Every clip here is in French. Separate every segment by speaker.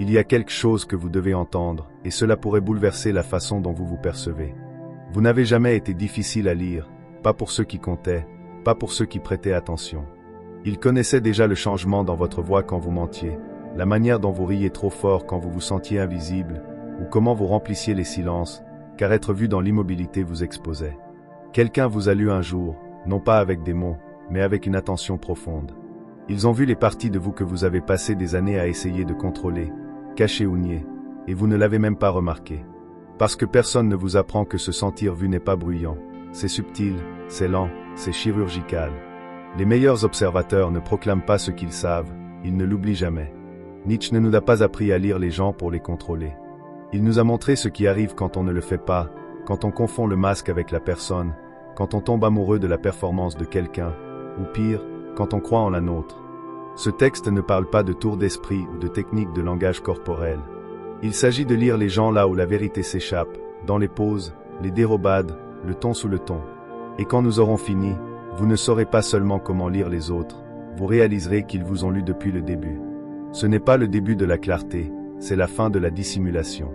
Speaker 1: Il y a quelque chose que vous devez entendre, et cela pourrait bouleverser la façon dont vous vous percevez. Vous n'avez jamais été difficile à lire, pas pour ceux qui comptaient, pas pour ceux qui prêtaient attention. Ils connaissaient déjà le changement dans votre voix quand vous mentiez, la manière dont vous riez trop fort quand vous vous sentiez invisible, ou comment vous remplissiez les silences, car être vu dans l'immobilité vous exposait. Quelqu'un vous a lu un jour, non pas avec des mots, mais avec une attention profonde. Ils ont vu les parties de vous que vous avez passé des années à essayer de contrôler, cacher ou nier, et vous ne l'avez même pas remarqué. Parce que personne ne vous apprend que se sentir vu n'est pas bruyant. C'est subtil, c'est lent, c'est chirurgical. Les meilleurs observateurs ne proclament pas ce qu'ils savent, ils ne l'oublient jamais. Nietzsche ne nous a pas appris à lire les gens pour les contrôler. Il nous a montré ce qui arrive quand on ne le fait pas, quand on confond le masque avec la personne, quand on tombe amoureux de la performance de quelqu'un, ou pire, quand on croit en la nôtre. Ce texte ne parle pas de tour d'esprit ou de technique de langage corporel. Il s'agit de lire les gens là où la vérité s'échappe, dans les pauses, les dérobades, le ton sous le ton. Et quand nous aurons fini, vous ne saurez pas seulement comment lire les autres, vous réaliserez qu'ils vous ont lu depuis le début. Ce n'est pas le début de la clarté, c'est la fin de la dissimulation.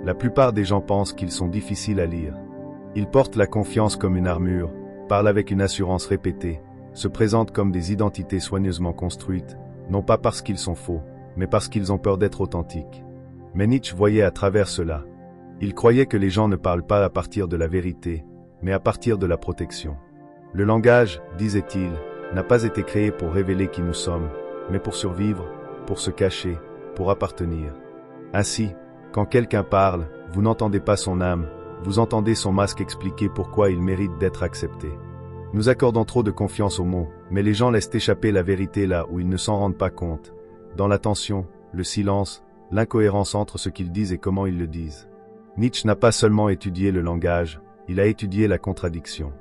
Speaker 1: La plupart des gens pensent qu'ils sont difficiles à lire. Ils portent la confiance comme une armure, parlent avec une assurance répétée, se présentent comme des identités soigneusement construites, non pas parce qu'ils sont faux, mais parce qu'ils ont peur d'être authentiques. Mais Nietzsche voyait à travers cela. Il croyait que les gens ne parlent pas à partir de la vérité, mais à partir de la protection. Le langage, disait-il, n'a pas été créé pour révéler qui nous sommes, mais pour survivre, pour se cacher, pour appartenir. Ainsi, quand quelqu'un parle, vous n'entendez pas son âme, vous entendez son masque expliquer pourquoi il mérite d'être accepté. Nous accordons trop de confiance aux mots, mais les gens laissent échapper la vérité là où ils ne s'en rendent pas compte, dans la tension, le silence, l'incohérence entre ce qu'ils disent et comment ils le disent. Nietzsche n'a pas seulement étudié le langage, il a étudié la contradiction.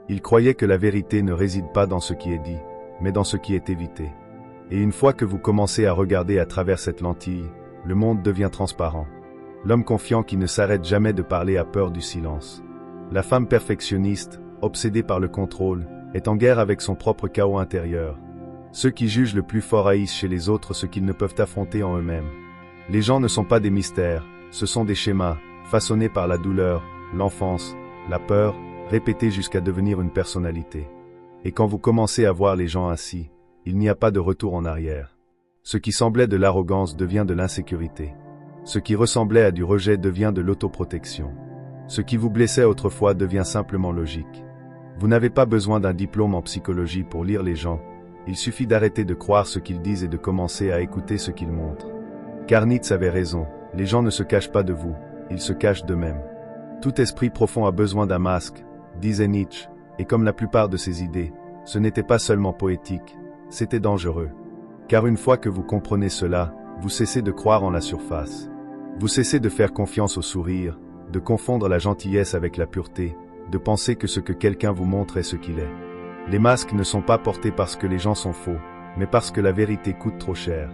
Speaker 1: Il croyait que la vérité ne réside pas dans ce qui est dit, mais dans ce qui est évité. Et une fois que vous commencez à regarder à travers cette lentille, le monde devient transparent. L'homme confiant qui ne s'arrête jamais de parler a peur du silence. La femme perfectionniste, obsédée par le contrôle, est en guerre avec son propre chaos intérieur. Ceux qui jugent le plus fort haïssent chez les autres ce qu'ils ne peuvent affronter en eux-mêmes. Les gens ne sont pas des mystères, ce sont des schémas, façonnés par la douleur, l'enfance, la peur, répétés jusqu'à devenir une personnalité. Et quand vous commencez à voir les gens ainsi, il n'y a pas de retour en arrière. Ce qui semblait de l'arrogance devient de l'insécurité. Ce qui ressemblait à du rejet devient de l'autoprotection. Ce qui vous blessait autrefois devient simplement logique. Vous n'avez pas besoin d'un diplôme en psychologie pour lire les gens, il suffit d'arrêter de croire ce qu'ils disent et de commencer à écouter ce qu'ils montrent. Car Nietzsche avait raison, les gens ne se cachent pas de vous, ils se cachent d'eux-mêmes. Tout esprit profond a besoin d'un masque, disait Nietzsche, et comme la plupart de ses idées, ce n'était pas seulement poétique, c'était dangereux. Car une fois que vous comprenez cela, vous cessez de croire en la surface. Vous cessez de faire confiance au sourire, de confondre la gentillesse avec la pureté, de penser que ce que quelqu'un vous montre est ce qu'il est. Les masques ne sont pas portés parce que les gens sont faux, mais parce que la vérité coûte trop cher.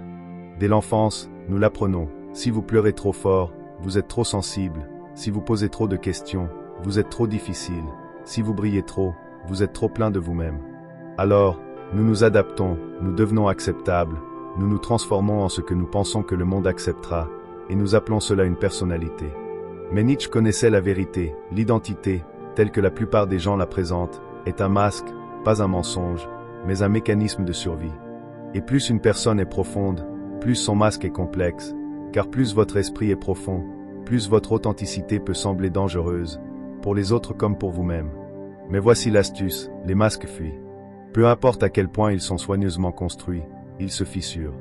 Speaker 1: Dès l'enfance, nous l'apprenons, si vous pleurez trop fort, vous êtes trop sensible, si vous posez trop de questions, vous êtes trop difficile, si vous brillez trop, vous êtes trop plein de vous-même. Alors, nous nous adaptons, nous devenons acceptables, nous nous transformons en ce que nous pensons que le monde acceptera, et nous appelons cela une personnalité. Mais Nietzsche connaissait la vérité, l'identité, telle que la plupart des gens la présentent, est un masque, pas un mensonge, mais un mécanisme de survie. Et plus une personne est profonde, plus son masque est complexe, car plus votre esprit est profond, plus votre authenticité peut sembler dangereuse, pour les autres comme pour vous-même. Mais voici l'astuce, les masques fuient. Peu importe à quel point ils sont soigneusement construits, ils se fissurent.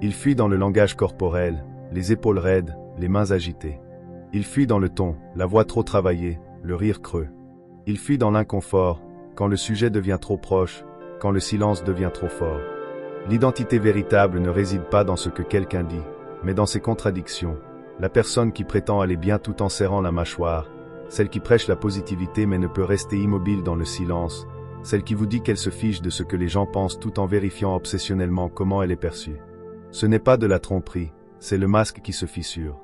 Speaker 1: Ils fuient dans le langage corporel, les épaules raides, les mains agitées. Ils fuient dans le ton, la voix trop travaillée, le rire creux. Ils fuient dans l'inconfort, quand le sujet devient trop proche, quand le silence devient trop fort. L'identité véritable ne réside pas dans ce que quelqu'un dit, mais dans ses contradictions. La personne qui prétend aller bien tout en serrant la mâchoire, celle qui prêche la positivité mais ne peut rester immobile dans le silence, celle qui vous dit qu'elle se fiche de ce que les gens pensent tout en vérifiant obsessionnellement comment elle est perçue. Ce n'est pas de la tromperie, c'est le masque qui se fissure.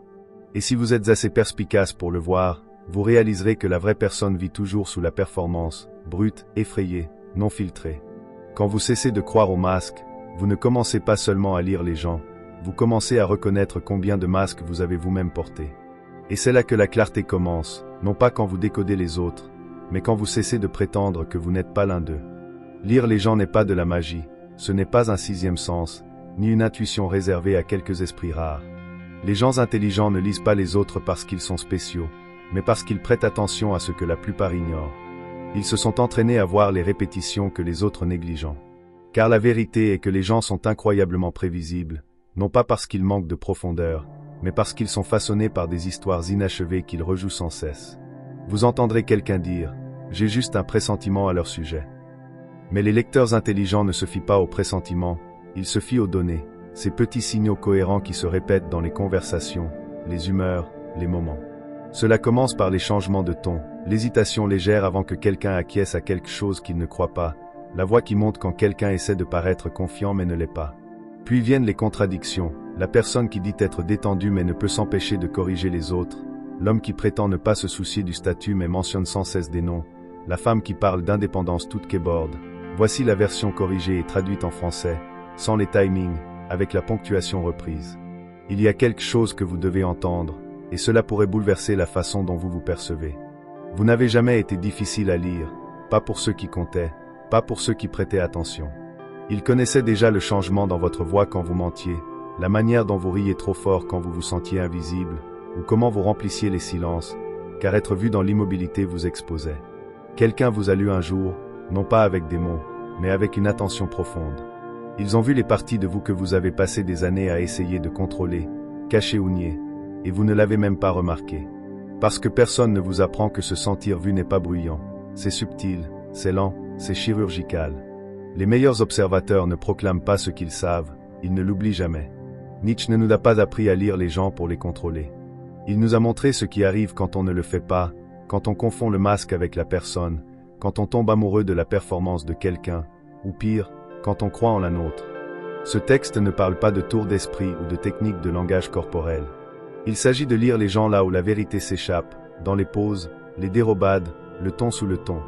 Speaker 1: Et si vous êtes assez perspicace pour le voir, vous réaliserez que la vraie personne vit toujours sous la performance, brute, effrayée, non filtrée. Quand vous cessez de croire au masque, vous ne commencez pas seulement à lire les gens, vous commencez à reconnaître combien de masques vous avez vous-même portés. Et c'est là que la clarté commence, non pas quand vous décodez les autres, mais quand vous cessez de prétendre que vous n'êtes pas l'un d'eux. Lire les gens n'est pas de la magie, ce n'est pas un sixième sens, ni une intuition réservée à quelques esprits rares. Les gens intelligents ne lisent pas les autres parce qu'ils sont spéciaux, mais parce qu'ils prêtent attention à ce que la plupart ignorent. Ils se sont entraînés à voir les répétitions que les autres négligent. Car la vérité est que les gens sont incroyablement prévisibles, non pas parce qu'ils manquent de profondeur, mais parce qu'ils sont façonnés par des histoires inachevées qu'ils rejouent sans cesse. Vous entendrez quelqu'un dire « J'ai juste un pressentiment à leur sujet ». Mais les lecteurs intelligents ne se fient pas aux pressentiments, ils se fient aux données, ces petits signaux cohérents qui se répètent dans les conversations, les humeurs, les moments. Cela commence par les changements de ton, l'hésitation légère avant que quelqu'un acquiesce à quelque chose qu'il ne croit pas, la voix qui monte quand quelqu'un essaie de paraître confiant mais ne l'est pas. Puis viennent les contradictions, la personne qui dit être détendue mais ne peut s'empêcher de corriger les autres, l'homme qui prétend ne pas se soucier du statut mais mentionne sans cesse des noms, la femme qui parle d'indépendance toute keyboard. Voici la version corrigée et traduite en français, sans les timings, avec la ponctuation reprise. Il y a quelque chose que vous devez entendre, et cela pourrait bouleverser la façon dont vous vous percevez. Vous n'avez jamais été difficile à lire, pas pour ceux qui comptaient, pas pour ceux qui prêtaient attention. Ils connaissaient déjà le changement dans votre voix quand vous mentiez, la manière dont vous riez trop fort quand vous vous sentiez invisible, ou comment vous remplissiez les silences, car être vu dans l'immobilité vous exposait. Quelqu'un vous a lu un jour, non pas avec des mots, mais avec une attention profonde. Ils ont vu les parties de vous que vous avez passé des années à essayer de contrôler, cacher ou nier, et vous ne l'avez même pas remarqué. Parce que personne ne vous apprend que se sentir vu n'est pas bruyant, c'est subtil, c'est lent, c'est chirurgical. Les meilleurs observateurs ne proclament pas ce qu'ils savent, ils ne l'oublient jamais. Nietzsche ne nous a pas appris à lire les gens pour les contrôler. Il nous a montré ce qui arrive quand on ne le fait pas, quand on confond le masque avec la personne, quand on tombe amoureux de la performance de quelqu'un, ou pire, quand on croit en la nôtre. Ce texte ne parle pas de tours d'esprit ou de techniques de langage corporel. Il s'agit de lire les gens là où la vérité s'échappe, dans les pauses, les dérobades, le ton sous le ton.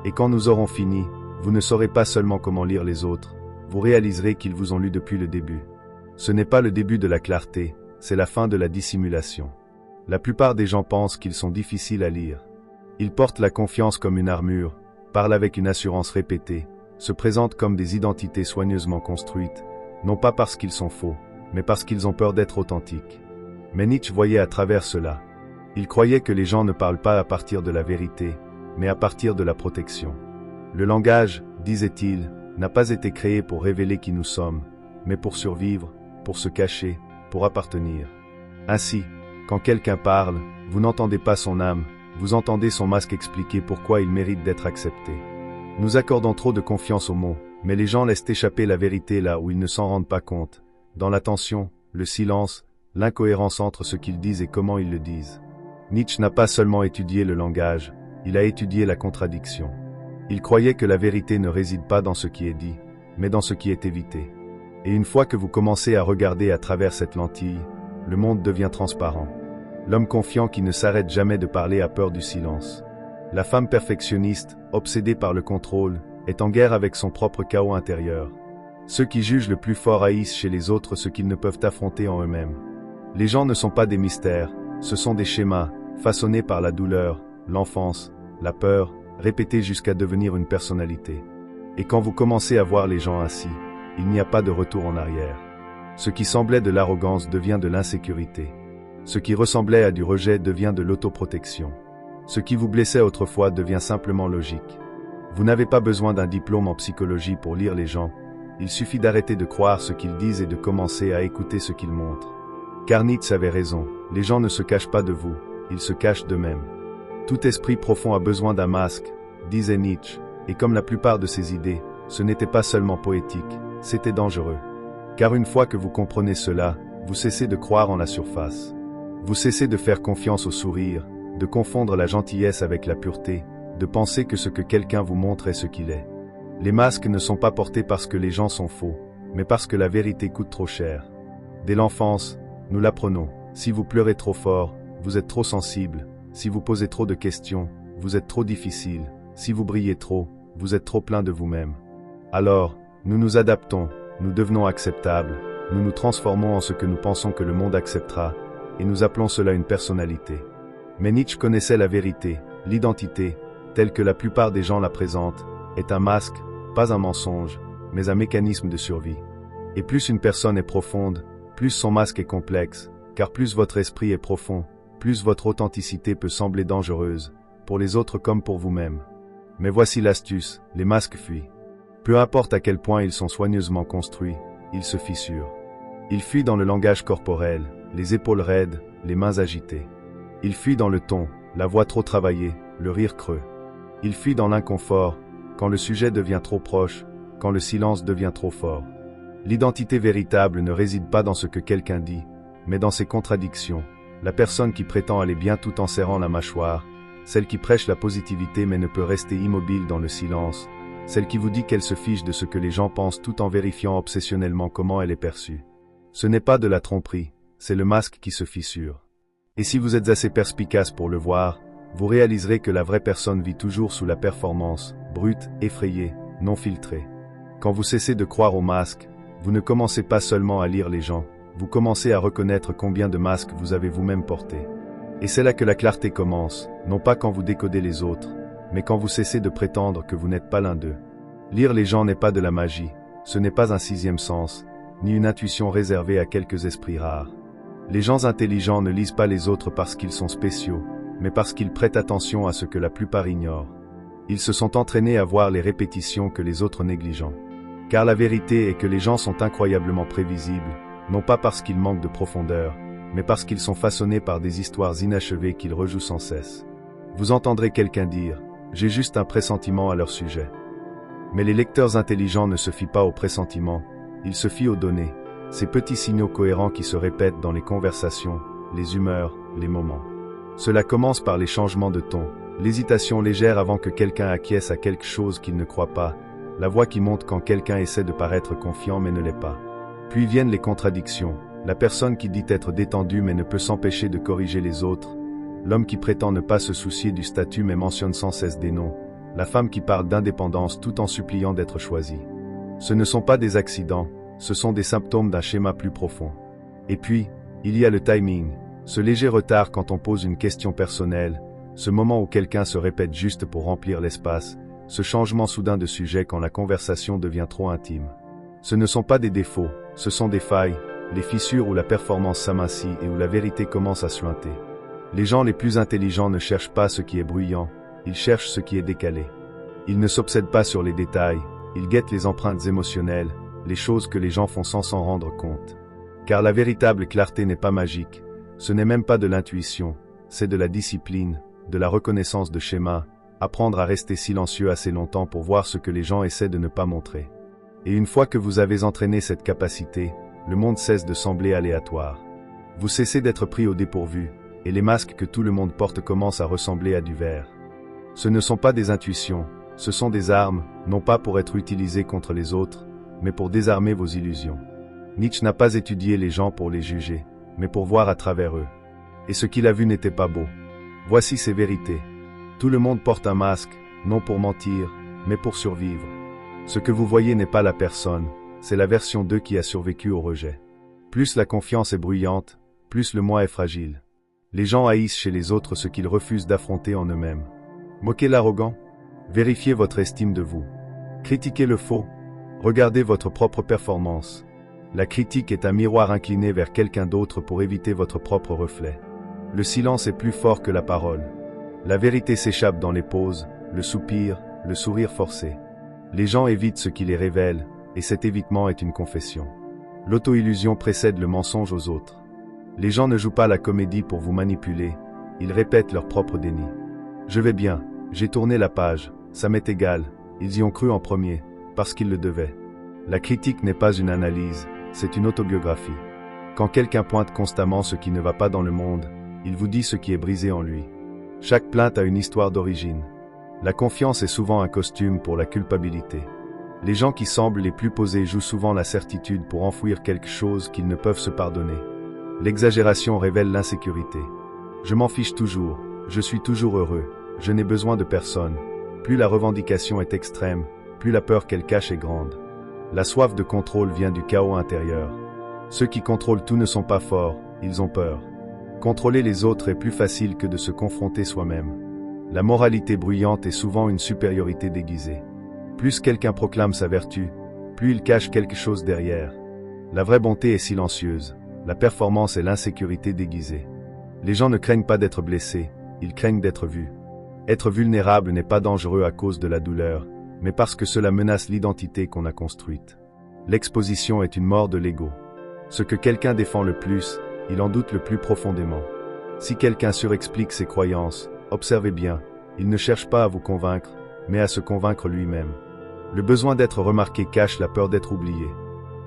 Speaker 1: Et quand nous aurons fini, vous ne saurez pas seulement comment lire les autres, vous réaliserez qu'ils vous ont lu depuis le début. Ce n'est pas le début de la clarté, c'est la fin de la dissimulation. La plupart des gens pensent qu'ils sont difficiles à lire. Ils portent la confiance comme une armure, parlent avec une assurance répétée, se présentent comme des identités soigneusement construites, non pas parce qu'ils sont faux, mais parce qu'ils ont peur d'être authentiques. Mais Nietzsche voyait à travers cela. Il croyait que les gens ne parlent pas à partir de la vérité, mais à partir de la protection. Le langage, disait-il, n'a pas été créé pour révéler qui nous sommes, mais pour survivre, pour se cacher, pour appartenir. Ainsi, quand quelqu'un parle, vous n'entendez pas son âme, vous entendez son masque expliquer pourquoi il mérite d'être accepté. Nous accordons trop de confiance aux mots, mais les gens laissent échapper la vérité là où ils ne s'en rendent pas compte, dans la tension, le silence, l'incohérence entre ce qu'ils disent et comment ils le disent. Nietzsche n'a pas seulement étudié le langage, il a étudié la contradiction. Il croyait que la vérité ne réside pas dans ce qui est dit, mais dans ce qui est évité. Et une fois que vous commencez à regarder à travers cette lentille, le monde devient transparent. L'homme confiant qui ne s'arrête jamais de parler a peur du silence. La femme perfectionniste, obsédée par le contrôle, est en guerre avec son propre chaos intérieur. Ceux qui jugent le plus fort haïssent chez les autres ce qu'ils ne peuvent affronter en eux-mêmes. Les gens ne sont pas des mystères, ce sont des schémas, façonnés par la douleur, l'enfance, la peur, répétés jusqu'à devenir une personnalité. Et quand vous commencez à voir les gens ainsi, il n'y a pas de retour en arrière. Ce qui semblait de l'arrogance devient de l'insécurité. Ce qui ressemblait à du rejet devient de l'autoprotection. Ce qui vous blessait autrefois devient simplement logique. Vous n'avez pas besoin d'un diplôme en psychologie pour lire les gens, il suffit d'arrêter de croire ce qu'ils disent et de commencer à écouter ce qu'ils montrent. Car Nietzsche avait raison, les gens ne se cachent pas de vous, ils se cachent d'eux-mêmes. Tout esprit profond a besoin d'un masque, disait Nietzsche, et comme la plupart de ses idées, ce n'était pas seulement poétique, c'était dangereux. Car une fois que vous comprenez cela, vous cessez de croire en la surface. Vous cessez de faire confiance au sourire, de confondre la gentillesse avec la pureté, de penser que ce que quelqu'un vous montre est ce qu'il est. Les masques ne sont pas portés parce que les gens sont faux, mais parce que la vérité coûte trop cher. Dès l'enfance, nous l'apprenons. Si vous pleurez trop fort, vous êtes trop sensible. Si vous posez trop de questions, vous êtes trop difficile. Si vous brillez trop, vous êtes trop plein de vous-même. Alors, nous nous adaptons, nous devenons acceptables, nous nous transformons en ce que nous pensons que le monde acceptera, et nous appelons cela une personnalité. Mais Nietzsche connaissait la vérité, l'identité, telle que la plupart des gens la présentent, est un masque, pas un mensonge, mais un mécanisme de survie. Et plus une personne est profonde, plus son masque est complexe, car plus votre esprit est profond, plus votre authenticité peut sembler dangereuse, pour les autres comme pour vous-même. Mais voici l'astuce, les masques fuient. Peu importe à quel point ils sont soigneusement construits, ils se fissurent. Ils fuient dans le langage corporel, les épaules raides, les mains agitées. Ils fuient dans le ton, la voix trop travaillée, le rire creux. Ils fuient dans l'inconfort, quand le sujet devient trop proche, quand le silence devient trop fort. L'identité véritable ne réside pas dans ce que quelqu'un dit, mais dans ses contradictions. La personne qui prétend aller bien tout en serrant la mâchoire, celle qui prêche la positivité mais ne peut rester immobile dans le silence, celle qui vous dit qu'elle se fiche de ce que les gens pensent tout en vérifiant obsessionnellement comment elle est perçue. Ce n'est pas de la tromperie, c'est le masque qui se fissure. Et si vous êtes assez perspicace pour le voir, vous réaliserez que la vraie personne vit toujours sous la performance, brute, effrayée, non filtrée. Quand vous cessez de croire au masque, vous ne commencez pas seulement à lire les gens, vous commencez à reconnaître combien de masques vous avez vous-même portés. Et c'est là que la clarté commence, non pas quand vous décodez les autres, mais quand vous cessez de prétendre que vous n'êtes pas l'un d'eux. Lire les gens n'est pas de la magie, ce n'est pas un sixième sens, ni une intuition réservée à quelques esprits rares. Les gens intelligents ne lisent pas les autres parce qu'ils sont spéciaux, mais parce qu'ils prêtent attention à ce que la plupart ignorent. Ils se sont entraînés à voir les répétitions que les autres négligent. Car la vérité est que les gens sont incroyablement prévisibles, non pas parce qu'ils manquent de profondeur, mais parce qu'ils sont façonnés par des histoires inachevées qu'ils rejouent sans cesse. Vous entendrez quelqu'un dire « j'ai juste un pressentiment à leur sujet ». Mais les lecteurs intelligents ne se fient pas aux pressentiments, ils se fient aux données, ces petits signaux cohérents qui se répètent dans les conversations, les humeurs, les moments. Cela commence par les changements de ton, l'hésitation légère avant que quelqu'un acquiesce à quelque chose qu'il ne croit pas, la voix qui monte quand quelqu'un essaie de paraître confiant mais ne l'est pas. Puis viennent les contradictions, la personne qui dit être détendue mais ne peut s'empêcher de corriger les autres, l'homme qui prétend ne pas se soucier du statut mais mentionne sans cesse des noms, la femme qui parle d'indépendance tout en suppliant d'être choisie. Ce ne sont pas des accidents, ce sont des symptômes d'un schéma plus profond. Et puis, il y a le timing, ce léger retard quand on pose une question personnelle, ce moment où quelqu'un se répète juste pour remplir l'espace, ce changement soudain de sujet quand la conversation devient trop intime. Ce ne sont pas des défauts, ce sont des failles, les fissures où la performance s'amincit et où la vérité commence à suinter. Les gens les plus intelligents ne cherchent pas ce qui est bruyant, ils cherchent ce qui est décalé. Ils ne s'obsèdent pas sur les détails, ils guettent les empreintes émotionnelles, les choses que les gens font sans s'en rendre compte. Car la véritable clarté n'est pas magique, ce n'est même pas de l'intuition, c'est de la discipline, de la reconnaissance de schémas, apprendre à rester silencieux assez longtemps pour voir ce que les gens essaient de ne pas montrer. Et une fois que vous avez entraîné cette capacité, le monde cesse de sembler aléatoire. Vous cessez d'être pris au dépourvu, et les masques que tout le monde porte commencent à ressembler à du verre. Ce ne sont pas des intuitions, ce sont des armes, non pas pour être utilisées contre les autres, mais pour désarmer vos illusions. Nietzsche n'a pas étudié les gens pour les juger, mais pour voir à travers eux. Et ce qu'il a vu n'était pas beau. Voici ses vérités. Tout le monde porte un masque, non pour mentir, mais pour survivre. Ce que vous voyez n'est pas la personne, c'est la version d'eux qui a survécu au rejet. Plus la confiance est bruyante, plus le moi est fragile. Les gens haïssent chez les autres ce qu'ils refusent d'affronter en eux-mêmes. Moquez l'arrogant. Vérifiez votre estime de vous. Critiquez le faux. Regardez votre propre performance. La critique est un miroir incliné vers quelqu'un d'autre pour éviter votre propre reflet. Le silence est plus fort que la parole. La vérité s'échappe dans les pauses, le soupir, le sourire forcé. Les gens évitent ce qui les révèle, et cet évitement est une confession. L'auto-illusion précède le mensonge aux autres. Les gens ne jouent pas la comédie pour vous manipuler, ils répètent leur propre déni. Je vais bien, j'ai tourné la page, ça m'est égal, ils y ont cru en premier, parce qu'ils le devaient. La critique n'est pas une analyse, c'est une autobiographie. Quand quelqu'un pointe constamment ce qui ne va pas dans le monde, il vous dit ce qui est brisé en lui. Chaque plainte a une histoire d'origine. La confiance est souvent un costume pour la culpabilité. Les gens qui semblent les plus posés jouent souvent la certitude pour enfouir quelque chose qu'ils ne peuvent se pardonner. L'exagération révèle l'insécurité. Je m'en fiche toujours, je suis toujours heureux, je n'ai besoin de personne. Plus la revendication est extrême, plus la peur qu'elle cache est grande. La soif de contrôle vient du chaos intérieur. Ceux qui contrôlent tout ne sont pas forts, ils ont peur. Contrôler les autres est plus facile que de se confronter soi-même. La moralité bruyante est souvent une supériorité déguisée. Plus quelqu'un proclame sa vertu, plus il cache quelque chose derrière. La vraie bonté est silencieuse, la performance est l'insécurité déguisée. Les gens ne craignent pas d'être blessés, ils craignent d'être vus. Être vulnérable n'est pas dangereux à cause de la douleur, mais parce que cela menace l'identité qu'on a construite. L'exposition est une mort de l'ego. Ce que quelqu'un défend le plus, il en doute le plus profondément. Si quelqu'un surexplique ses croyances, observez bien, il ne cherche pas à vous convaincre, mais à se convaincre lui-même. Le besoin d'être remarqué cache la peur d'être oublié.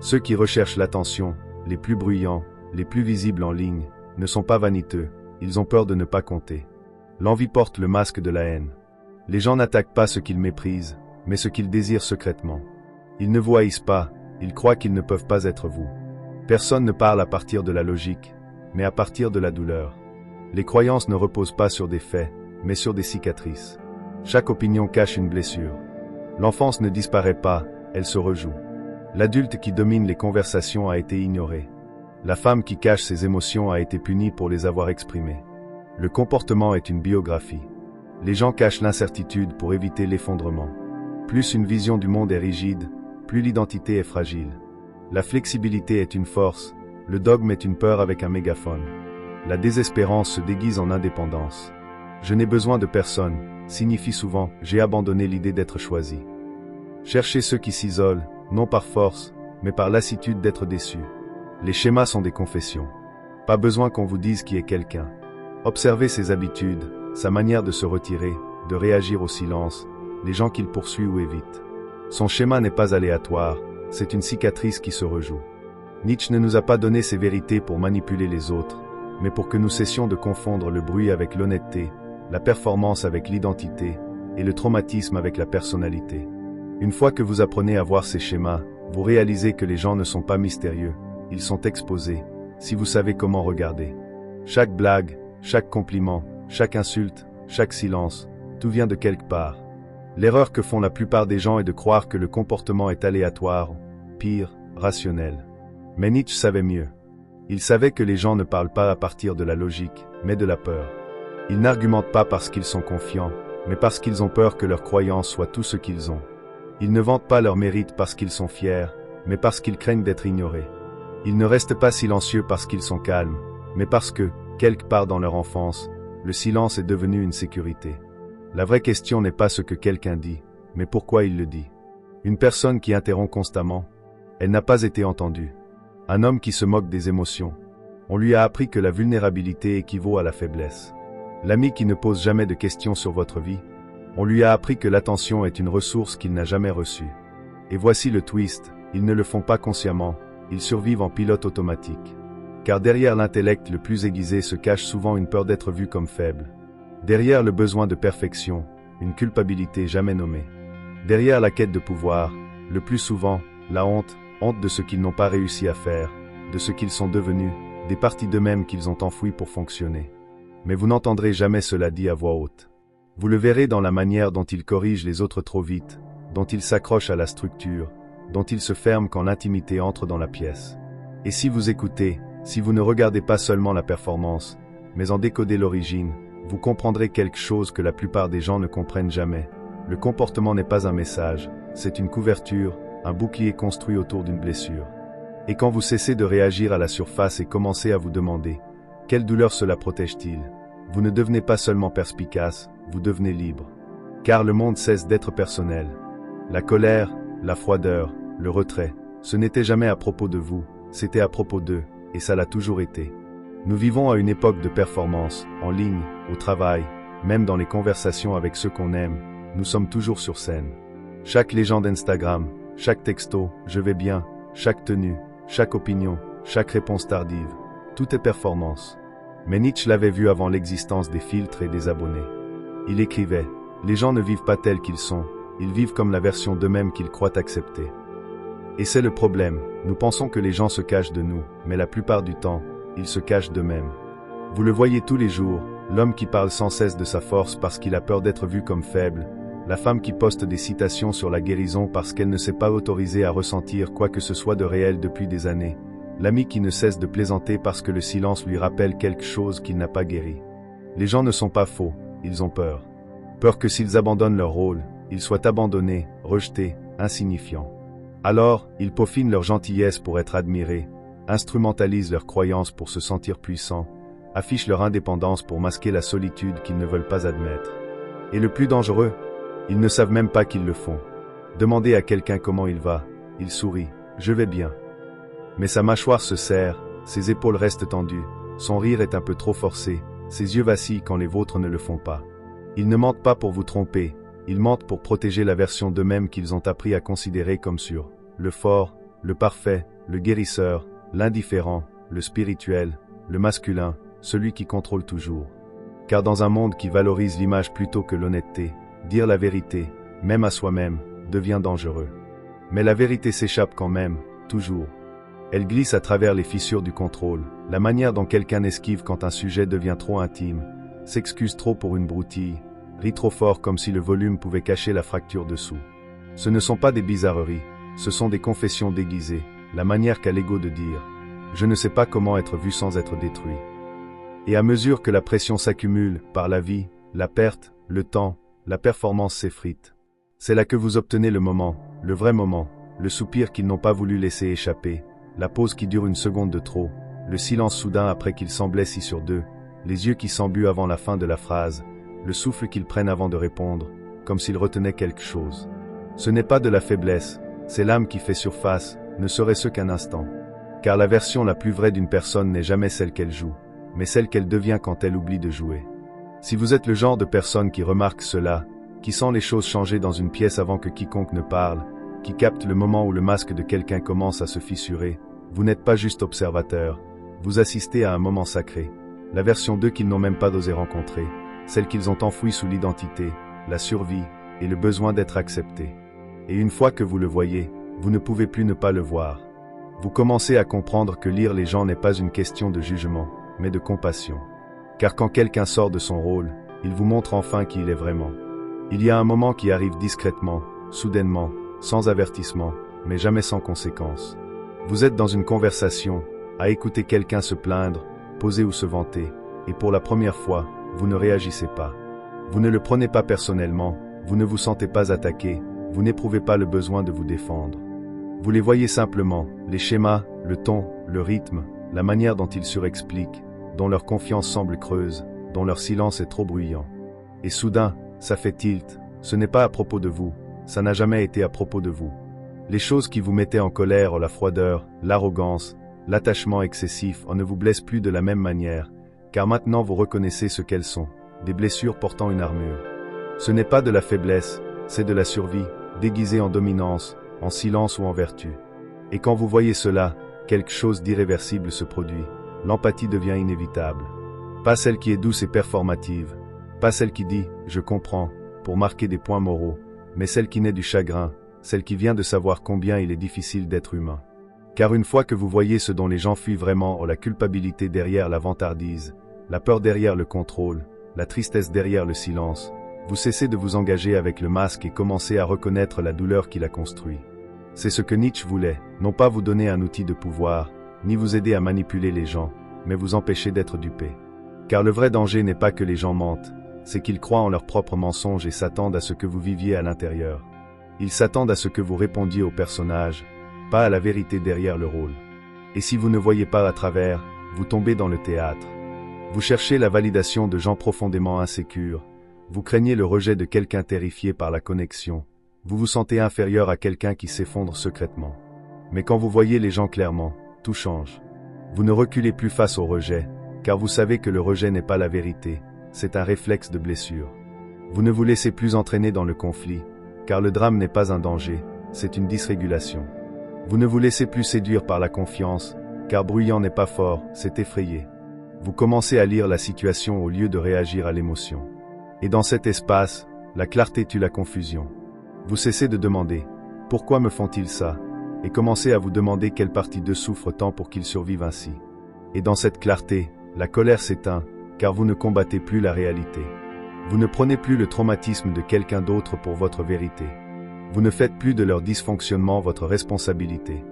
Speaker 1: Ceux qui recherchent l'attention, les plus bruyants, les plus visibles en ligne, ne sont pas vaniteux, ils ont peur de ne pas compter. L'envie porte le masque de la haine. Les gens n'attaquent pas ce qu'ils méprisent, mais ce qu'ils désirent secrètement. Ils ne vous haïssent pas, ils croient qu'ils ne peuvent pas être vous. Personne ne parle à partir de la logique, mais à partir de la douleur. Les croyances ne reposent pas sur des faits, mais sur des cicatrices. Chaque opinion cache une blessure. L'enfance ne disparaît pas, elle se rejoue. L'adulte qui domine les conversations a été ignoré. La femme qui cache ses émotions a été punie pour les avoir exprimées. Le comportement est une biographie. Les gens cachent l'incertitude pour éviter l'effondrement. Plus une vision du monde est rigide, plus l'identité est fragile. La flexibilité est une force, le dogme est une peur avec un mégaphone. La désespérance se déguise en indépendance. Je n'ai besoin de personne, signifie souvent, j'ai abandonné l'idée d'être choisi. Cherchez ceux qui s'isolent, non par force, mais par lassitude d'être déçus. Les schémas sont des confessions. Pas besoin qu'on vous dise qui est quelqu'un. Observez ses habitudes, sa manière de se retirer, de réagir au silence, les gens qu'il poursuit ou évite. Son schéma n'est pas aléatoire, c'est une cicatrice qui se rejoue. Nietzsche ne nous a pas donné ses vérités pour manipuler les autres, mais pour que nous cessions de confondre le bruit avec l'honnêteté, la performance avec l'identité, et le traumatisme avec la personnalité. Une fois que vous apprenez à voir ces schémas, vous réalisez que les gens ne sont pas mystérieux, ils sont exposés, si vous savez comment regarder. Chaque blague, chaque compliment, chaque insulte, chaque silence, tout vient de quelque part. L'erreur que font la plupart des gens est de croire que le comportement est aléatoire, pire, rationnel. Mais Nietzsche savait mieux. Il savait que les gens ne parlent pas à partir de la logique, mais de la peur. Ils n'argumentent pas parce qu'ils sont confiants, mais parce qu'ils ont peur que leurs croyances soient tout ce qu'ils ont. Ils ne vantent pas leur mérite parce qu'ils sont fiers, mais parce qu'ils craignent d'être ignorés. Ils ne restent pas silencieux parce qu'ils sont calmes, mais parce que, quelque part dans leur enfance, le silence est devenu une sécurité. La vraie question n'est pas ce que quelqu'un dit, mais pourquoi il le dit. Une personne qui interrompt constamment, elle n'a pas été entendue. Un homme qui se moque des émotions. On lui a appris que la vulnérabilité équivaut à la faiblesse. L'ami qui ne pose jamais de questions sur votre vie. On lui a appris que l'attention est une ressource qu'il n'a jamais reçue. Et voici le twist, ils ne le font pas consciemment, ils survivent en pilote automatique. Car derrière l'intellect le plus aiguisé se cache souvent une peur d'être vu comme faible. Derrière le besoin de perfection, une culpabilité jamais nommée. Derrière la quête de pouvoir, le plus souvent, la honte de ce qu'ils n'ont pas réussi à faire, de ce qu'ils sont devenus, des parties d'eux-mêmes qu'ils ont enfouies pour fonctionner. Mais vous n'entendrez jamais cela dit à voix haute. Vous le verrez dans la manière dont ils corrigent les autres trop vite, dont ils s'accrochent à la structure, dont ils se ferment quand l'intimité entre dans la pièce. Et si vous écoutez, si vous ne regardez pas seulement la performance, mais en décodez l'origine, vous comprendrez quelque chose que la plupart des gens ne comprennent jamais. Le comportement n'est pas un message, c'est une couverture, un bouclier construit autour d'une blessure. Et quand vous cessez de réagir à la surface et commencez à vous demander « Quelle douleur cela protège-t-il ?» vous ne devenez pas seulement perspicace, vous devenez libre. Car le monde cesse d'être personnel. La colère, la froideur, le retrait, ce n'était jamais à propos de vous, c'était à propos d'eux, et ça l'a toujours été. Nous vivons à une époque de performance, en ligne, au travail, même dans les conversations avec ceux qu'on aime, nous sommes toujours sur scène. Chaque légende Instagram, chaque texto, je vais bien, chaque tenue, chaque opinion, chaque réponse tardive, tout est performance. Mais Nietzsche l'avait vu avant l'existence des filtres et des abonnés. Il écrivait, les gens ne vivent pas tels qu'ils sont, ils vivent comme la version d'eux-mêmes qu'ils croient accepter. Et c'est le problème, nous pensons que les gens se cachent de nous, mais la plupart du temps, ils se cachent d'eux-mêmes. Vous le voyez tous les jours, l'homme qui parle sans cesse de sa force parce qu'il a peur d'être vu comme faible, la femme qui poste des citations sur la guérison parce qu'elle ne s'est pas autorisée à ressentir quoi que ce soit de réel depuis des années, l'ami qui ne cesse de plaisanter parce que le silence lui rappelle quelque chose qu'il n'a pas guéri. Les gens ne sont pas faux, ils ont peur. Peur que s'ils abandonnent leur rôle, ils soient abandonnés, rejetés, insignifiants. Alors, ils peaufinent leur gentillesse pour être admirés, instrumentalisent leurs croyances pour se sentir puissants, affichent leur indépendance pour masquer la solitude qu'ils ne veulent pas admettre. Et le plus dangereux, ils ne savent même pas qu'ils le font. Demandez à quelqu'un comment il va, il sourit, je vais bien. Mais sa mâchoire se serre, ses épaules restent tendues, son rire est un peu trop forcé, ses yeux vacillent quand les vôtres ne le font pas. Ils ne mentent pas pour vous tromper, ils mentent pour protéger la version d'eux-mêmes qu'ils ont appris à considérer comme sûre. Le fort, le parfait, le guérisseur, l'indifférent, le spirituel, le masculin, celui qui contrôle toujours. Car dans un monde qui valorise l'image plutôt que l'honnêteté, dire la vérité, même à soi-même, devient dangereux. Mais la vérité s'échappe quand même, toujours. Elle glisse à travers les fissures du contrôle, la manière dont quelqu'un esquive quand un sujet devient trop intime, s'excuse trop pour une broutille, rit trop fort comme si le volume pouvait cacher la fracture dessous. Ce ne sont pas des bizarreries, ce sont des confessions déguisées, la manière qu'a l'ego de dire « je ne sais pas comment être vu sans être détruit ». Et à mesure que la pression s'accumule, par la vie, la perte, le temps, la performance s'effrite. C'est là que vous obtenez le moment, le vrai moment, le soupir qu'ils n'ont pas voulu laisser échapper, la pause qui dure une seconde de trop, le silence soudain après qu'il semblait si sur deux, les yeux qui s'embuent avant la fin de la phrase, le souffle qu'ils prennent avant de répondre, comme s'ils retenaient quelque chose. Ce n'est pas de la faiblesse, c'est l'âme qui fait surface, ne serait-ce qu'un instant. Car la version la plus vraie d'une personne n'est jamais celle qu'elle joue, mais celle qu'elle devient quand elle oublie de jouer. Si vous êtes le genre de personne qui remarque cela, qui sent les choses changer dans une pièce avant que quiconque ne parle, qui capte le moment où le masque de quelqu'un commence à se fissurer, vous n'êtes pas juste observateur, vous assistez à un moment sacré, la version d'eux qu'ils n'ont même pas osé rencontrer, celle qu'ils ont enfouie sous l'identité, la survie et le besoin d'être accepté. Et une fois que vous le voyez, vous ne pouvez plus ne pas le voir. Vous commencez à comprendre que lire les gens n'est pas une question de jugement, mais de compassion. Car quand quelqu'un sort de son rôle, il vous montre enfin qui il est vraiment. Il y a un moment qui arrive discrètement, soudainement, sans avertissement, mais jamais sans conséquence. Vous êtes dans une conversation, à écouter quelqu'un se plaindre, poser ou se vanter, et pour la première fois, vous ne réagissez pas. Vous ne le prenez pas personnellement, vous ne vous sentez pas attaqué, vous n'éprouvez pas le besoin de vous défendre. Vous les voyez simplement, les schémas, le ton, le rythme, la manière dont ils surexpliquent, dont leur confiance semble creuse, dont leur silence est trop bruyant. Et soudain, ça fait tilt, ce n'est pas à propos de vous, ça n'a jamais été à propos de vous. Les choses qui vous mettaient en colère, la froideur, l'arrogance, l'attachement excessif, on ne vous blesse plus de la même manière, car maintenant vous reconnaissez ce qu'elles sont, des blessures portant une armure. Ce n'est pas de la faiblesse, c'est de la survie, déguisée en dominance, en silence ou en vertu. Et quand vous voyez cela, quelque chose d'irréversible se produit, l'empathie devient inévitable. Pas celle qui est douce et performative, pas celle qui dit « je comprends » pour marquer des points moraux, mais celle qui naît du chagrin, celle qui vient de savoir combien il est difficile d'être humain. Car une fois que vous voyez ce dont les gens fuient vraiment, la culpabilité derrière la vantardise, la peur derrière le contrôle, la tristesse derrière le silence, vous cessez de vous engager avec le masque et commencez à reconnaître la douleur qui l'a construit. C'est ce que Nietzsche voulait, non pas vous donner un outil de pouvoir, ni vous aider à manipuler les gens, mais vous empêcher d'être dupés. Car le vrai danger n'est pas que les gens mentent, c'est qu'ils croient en leurs propres mensonges et s'attendent à ce que vous viviez à l'intérieur. Ils s'attendent à ce que vous répondiez au personnage, pas à la vérité derrière le rôle. Et si vous ne voyez pas à travers, vous tombez dans le théâtre. Vous cherchez la validation de gens profondément insécures, vous craignez le rejet de quelqu'un terrifié par la connexion, vous vous sentez inférieur à quelqu'un qui s'effondre secrètement. Mais quand vous voyez les gens clairement, tout change. Vous ne reculez plus face au rejet, car vous savez que le rejet n'est pas la vérité, c'est un réflexe de blessure. Vous ne vous laissez plus entraîner dans le conflit, car le drame n'est pas un danger, c'est une dysrégulation. Vous ne vous laissez plus séduire par la confiance, car bruyant n'est pas fort, c'est effrayé. Vous commencez à lire la situation au lieu de réagir à l'émotion. Et dans cet espace, la clarté tue la confusion. Vous cessez de demander « Pourquoi me font-ils ça ?» et commencez à vous demander quelle partie d'eux souffre tant pour qu'ils survivent ainsi. Et dans cette clarté, la colère s'éteint, car vous ne combattez plus la réalité. Vous ne prenez plus le traumatisme de quelqu'un d'autre pour votre vérité. Vous ne faites plus de leur dysfonctionnement votre responsabilité.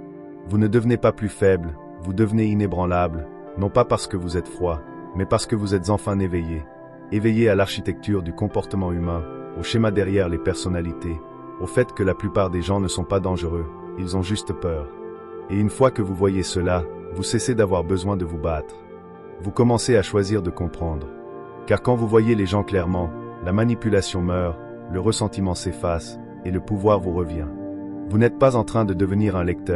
Speaker 1: Vous ne devenez pas plus faible, Vous devenez inébranlable, non pas parce que vous êtes froid, mais parce que vous êtes enfin éveillé. Éveillé à l'architecture du comportement humain, au schéma derrière les personnalités, au fait que la plupart des gens ne sont pas dangereux, ils ont juste peur. Et une fois que vous voyez cela, vous cessez d'avoir besoin de vous battre. Vous commencez à choisir de comprendre. Car quand vous voyez les gens clairement, la manipulation meurt, le ressentiment s'efface, et le pouvoir vous revient. Vous n'êtes pas en train de devenir un lecteur.